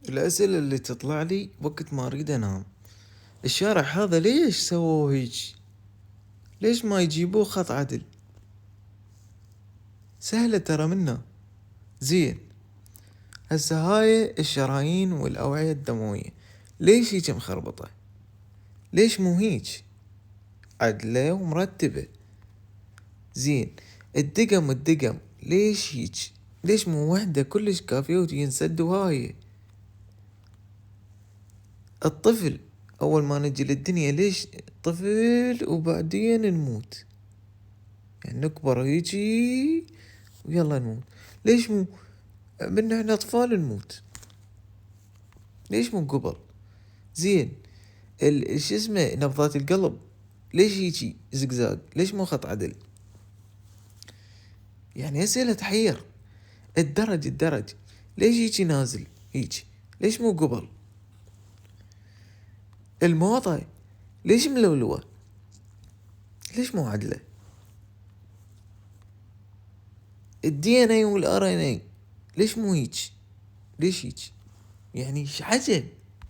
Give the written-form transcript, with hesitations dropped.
الأسئلة اللي تطلع لي وقت ما أريد أنام، الشارع هذا ليش سووه هيج؟ ليش ما يجيبوه خط عدل؟ سهلة ترى منه. زين، هسه هاي الشرايين والأوعية الدموية ليش هيج مخربطة؟ ليش مو هيج عدلة ومرتبة؟ زين، الدقم ليش هيج؟ ليش مو وحدة كلش كافية وينسد هاي؟ الطفل أول ما نجي للدنيا ليش طفل وبعدين نموت؟ يعني نكبر هيجي ويلا نموت. ليش مو من احنا أطفال نموت؟ ليش مو قبل؟ زين، شو اسمه نبضات القلب ليش هيجي زقزاق؟ ليش مو خط عدل؟ يعني أسئلة تحير. الدرج ليش هيجي نازل هيجي؟ ليش مو قبل؟ الموضة ليش ملولوة؟ ليش مو عدلة؟ الدي ان اي والار ان اي ليش مو هيج؟ ليش هيج؟ يعني ايش عجب؟